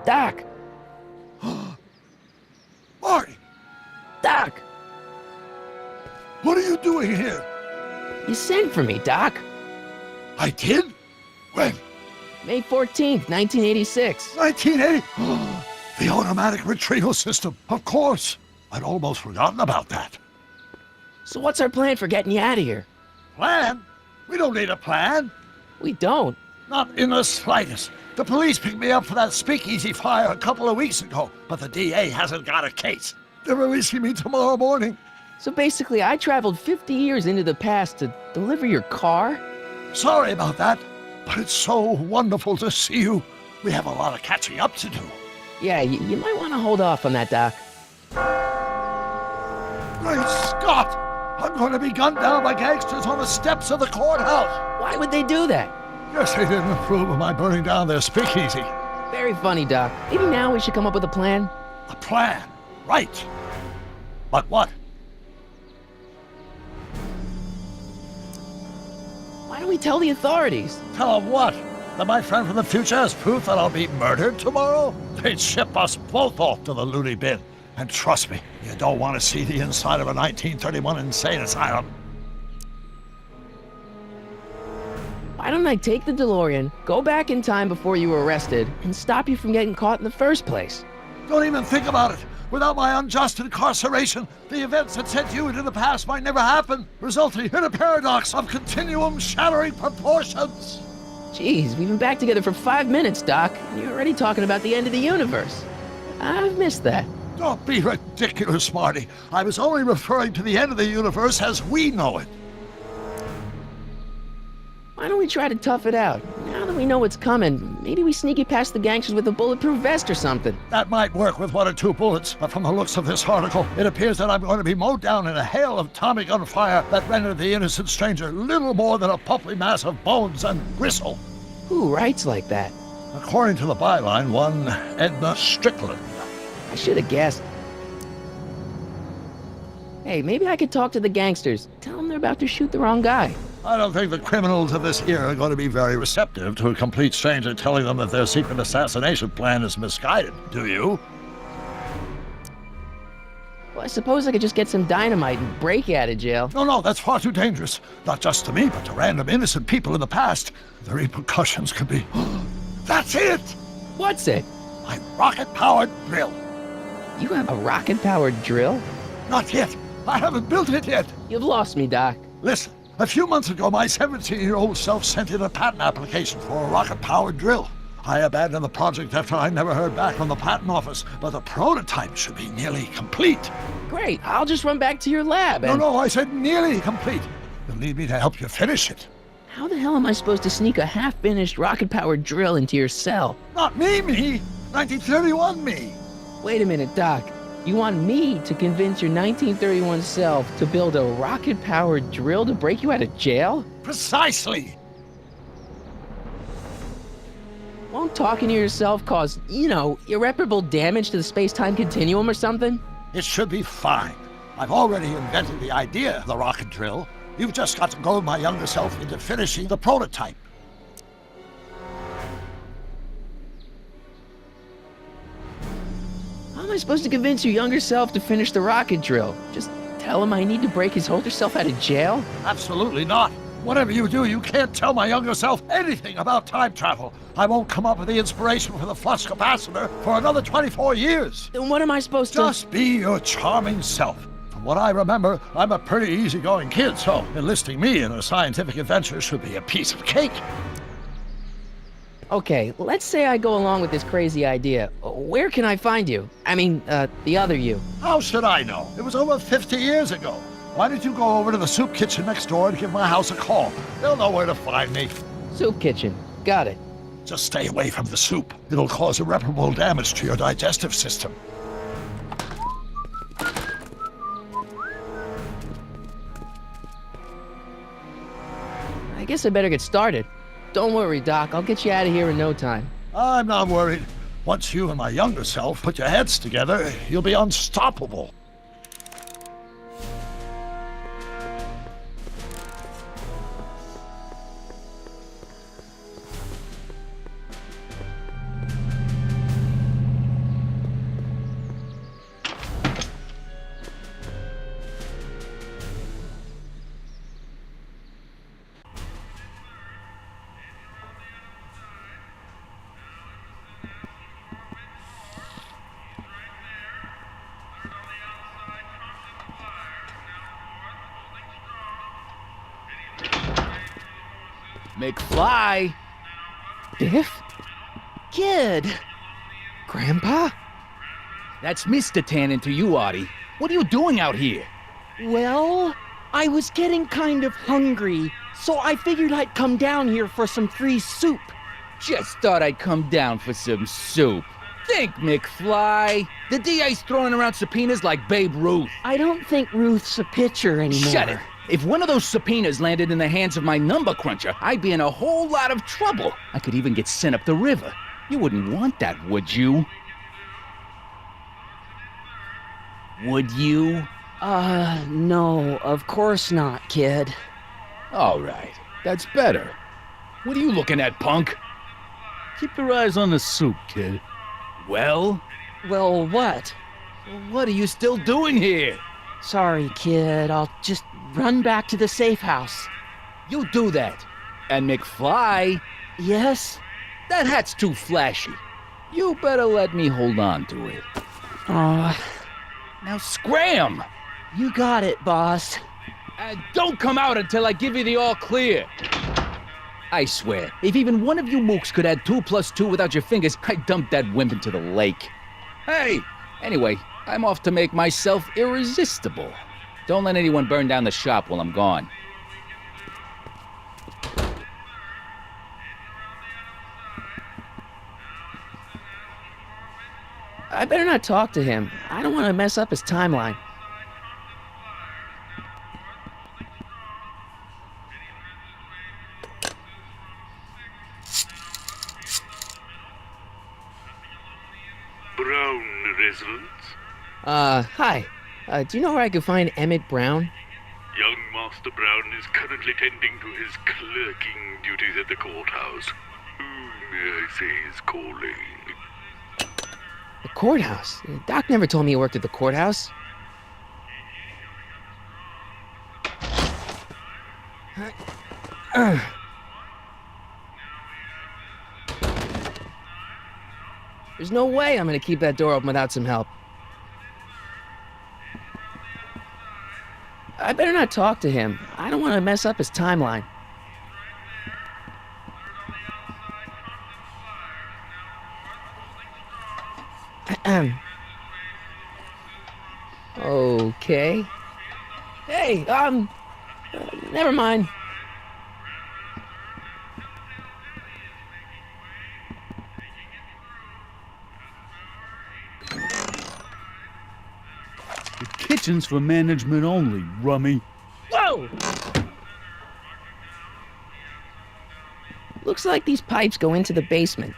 Doc! Marty! Doc! What are you doing here? You sent for me, Doc. I did? When? May 14th, 1986. 1980? The automatic retrieval system, of course. I'd almost forgotten about that. So what's our plan for getting you out of here? Plan? We don't need a plan. We don't. Not in the slightest. The police picked me up for that speakeasy fire a couple of weeks ago, but the DA hasn't got a case. They're releasing me tomorrow morning. So basically, I traveled 50 years into the past to deliver your car? Sorry about that, but it's so wonderful to see you. We have a lot of catching up to do. Yeah, you might want to hold off on that, Doc. Great Scott! I'm going to be gunned down by gangsters on the steps of the courthouse. Why would they do that? Guess they didn't approve of my burning down their speakeasy. Very funny, Doc. Maybe now we should come up with a plan. A plan? Right. But what? Why don't we tell the authorities? Tell them what? That my friend from the future has proof that I'll be murdered tomorrow? They'd ship us both off to the loony bin. And trust me, you don't want to see the inside of a 1931 insane asylum. Why don't I take the DeLorean, go back in time before you were arrested, and stop you from getting caught in the first place? Don't even think about it. Without my unjust incarceration, the events that sent you into the past might never happen, resulting in a paradox of continuum shattering proportions. Jeez, we've been back together for 5 minutes, Doc, and you're already talking about the end of the universe. I've missed that. Don't be ridiculous, Marty. I was only referring to the end of the universe as we know it. Why don't we try to tough it out? Now that we know what's coming, maybe we sneak it past the gangsters with a bulletproof vest or something. That might work with 1 or 2 bullets, but from the looks of this article, it appears that I'm going to be mowed down in a hail of Tommy gun fire that rendered the innocent stranger little more than a pulpy mass of bones and gristle. Who writes like that? According to the byline, one Edna Strickland. I should have guessed. Hey, maybe I could talk to the gangsters. Tell them they're about to shoot the wrong guy. I don't think the criminals of this era are going to be very receptive to a complete stranger telling them that their secret assassination plan is misguided, do you? Well, I suppose I could just get some dynamite and break you out of jail. No, that's far too dangerous. Not just to me, but to random innocent people in the past. The repercussions could be... That's it! What's it? My rocket-powered drill. You have a rocket-powered drill? Not yet. I haven't built it yet. You've lost me, Doc. Listen, a few months ago, my 17-year-old self sent in a patent application for a rocket-powered drill. I abandoned the project after I never heard back from the patent office, but the prototype should be nearly complete. Great, I'll just run back to your lab and... No, I said nearly complete. You'll need me to help you finish it. How the hell am I supposed to sneak a half-finished rocket-powered drill into your cell? Not me! 1931 me! Wait a minute, Doc. You want me to convince your 1931 self to build a rocket-powered drill to break you out of jail? Precisely! Won't talking to yourself cause, irreparable damage to the space-time continuum or something? It should be fine. I've already invented the idea of the rocket drill. You've just got to goad my younger self into finishing the prototype. How am I supposed to convince your younger self to finish the rocket drill? Just tell him I need to break his older self out of jail? Absolutely not. Whatever you do, you can't tell my younger self anything about time travel. I won't come up with the inspiration for the flux capacitor for another 24 years. Then what am I supposed to... Just be your charming self. From what I remember, I'm a pretty easygoing kid, so enlisting me in a scientific adventure should be a piece of cake. Okay, let's say I go along with this crazy idea. Where can I find you? I mean, the other you. How should I know? It was over 50 years ago. Why don't you go over to the soup kitchen next door and give my house a call? They'll know where to find me. Soup kitchen. Got it. Just stay away from the soup. It'll cause irreparable damage to your digestive system. I guess I better get started. Don't worry, Doc. I'll get you out of here in no time. I'm not worried. Once you and my younger self put your heads together, you'll be unstoppable. McFly! Biff? Kid! Grandpa? That's Mr. Tannen to you, Artie. What are you doing out here? Well, I was getting kind of hungry, so I figured I'd come down here for some free soup. Just thought I'd come down for some soup. Think, McFly. The DA's throwing around subpoenas like Babe Ruth. I don't think Ruth's a pitcher anymore. Shut it. If one of those subpoenas landed in the hands of my number cruncher, I'd be in a whole lot of trouble. I could even get sent up the river. You wouldn't want that, would you? Would you? No, of course not, kid. All right, that's better. What are you looking at, punk? Keep your eyes on the soup, kid. Well, Well, what? what are you still doing here? Sorry, kid. I'll just run back to the safe house. You do that. And McFly, Yes? that hat's too flashy. You better let me hold on to it. Aw, Now scram! you got it, boss. And don't come out until I give you the all clear. I swear, if even one of you mooks could add 2 + 2 without your fingers, I'd dump that wimp into the lake. Hey! Anyway, I'm off to make myself irresistible. Don't let anyone burn down the shop while I'm gone. I better not talk to him. I don't want to mess up his timeline. Brown residence. Hi. Do you know where I could find Emmett Brown? Young Master Brown is currently tending to his clerking duties at the courthouse. Who may I say is calling? The courthouse? Doc never told me he worked at the courthouse. There's no way I'm gonna keep that door open without some help. I better not talk to him. I don't want to mess up his timeline. Okay. Hey, never mind. The kitchen's for management only, rummy. Whoa! Looks like these pipes go into the basement.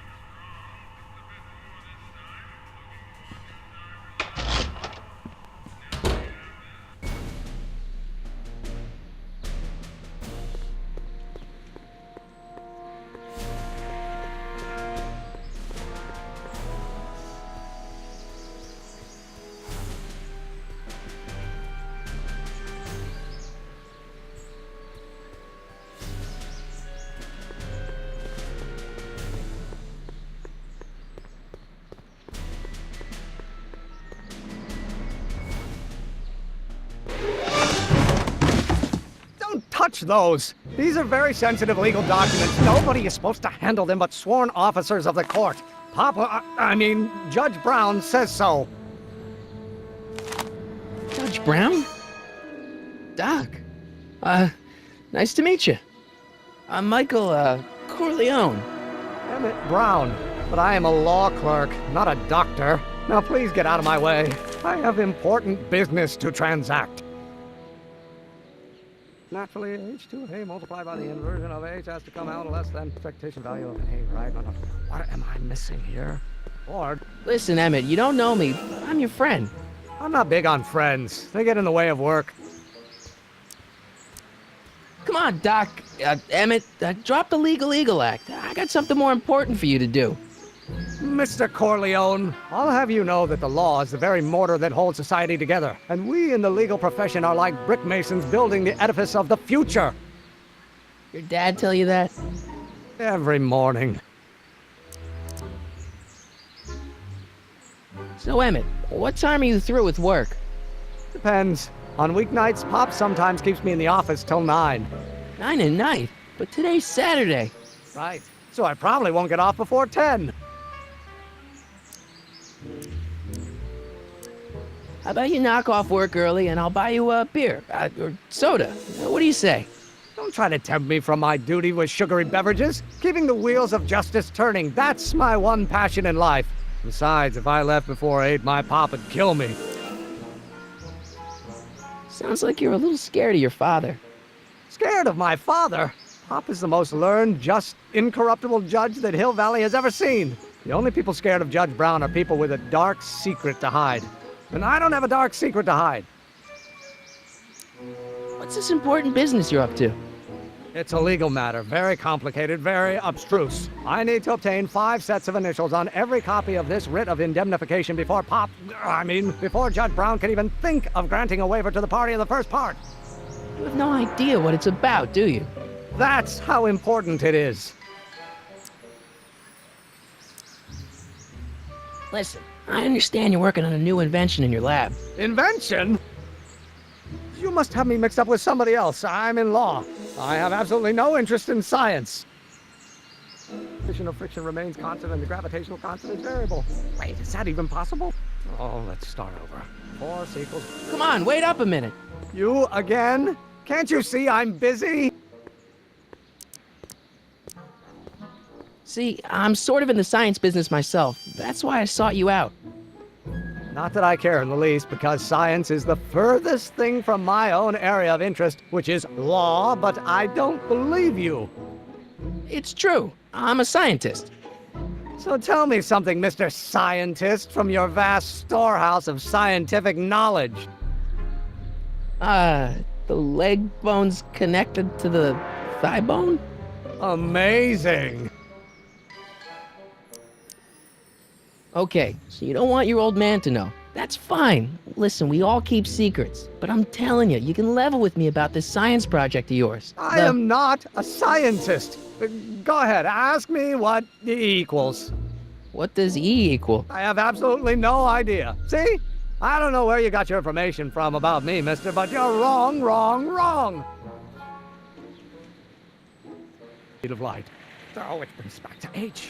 Touch those. These are very sensitive legal documents. Nobody is supposed to handle them but sworn officers of the court. Judge Brown says so. Judge Brown? Doc. Nice to meet you. I'm Michael, Corleone. Emmett Brown. But I am a law clerk, not a doctor. Now please get out of my way. I have important business to transact. Naturally, H2A multiplied by the inversion of H has to come out less than expectation value of A, right? No. What am I missing here? Lord, Listen, Emmett, you don't know me, but I'm your friend. I'm not big on friends. They get in the way of work. Come on, Doc. Emmett, drop the Legal Eagle Act. I got something more important for you to do. Mr. Corleone, I'll have you know that the law is the very mortar that holds society together, and we in the legal profession are like brick masons building the edifice of the future. Your dad tell you that? Every morning. So, Emmett, what time are you through with work? Depends. On weeknights, Pop sometimes keeps me in the office till 9. 9 at night? but today's Saturday. Right. So I probably won't get off before 10. How about you knock off work early and I'll buy you a beer or soda? What do you say? Don't try to tempt me from my duty with sugary beverages. Keeping the wheels of justice turning, that's my one passion in life. Besides, if I left before 8, my pop would kill me. Sounds like you're a little scared of your father. Scared of my father? Pop is the most learned, just, incorruptible judge that Hill Valley has ever seen. The only people scared of Judge Brown are people with a dark secret to hide. And I don't have a dark secret to hide. What's this important business you're up to? It's a legal matter, very complicated, very abstruse. I need to obtain 5 sets of initials on every copy of this writ of indemnification before before Judge Brown can even think of granting a waiver to the party of the first part. You have no idea what it's about, do you? That's how important it is. Listen, I understand you're working on a new invention in your lab. Invention? You must have me mixed up with somebody else. I'm in law. I have absolutely no interest in science. Coefficient of friction remains constant and the gravitational constant is variable. Wait, is that even possible? Oh, let's start over. Force equals... Come on, wait up a minute. You again? Can't you see I'm busy? See, I'm sort of in the science business myself. That's why I sought you out. Not that I care in the least, because science is the furthest thing from my own area of interest, which is law, but I don't believe you. It's true. I'm a scientist. So tell me something, Mr. Scientist, from your vast storehouse of scientific knowledge. The leg bone's connected to the thigh bone? Amazing. Okay, so you don't want your old man to know. That's fine. Listen, we all keep secrets. But I'm telling you, you can level with me about this science project of yours. I am not a scientist. Go ahead, ask me what E equals. What does E equal? I have absolutely no idea. See? I don't know where you got your information from about me, mister, but you're wrong, wrong, wrong. Speed of light. Oh, it brings back to H.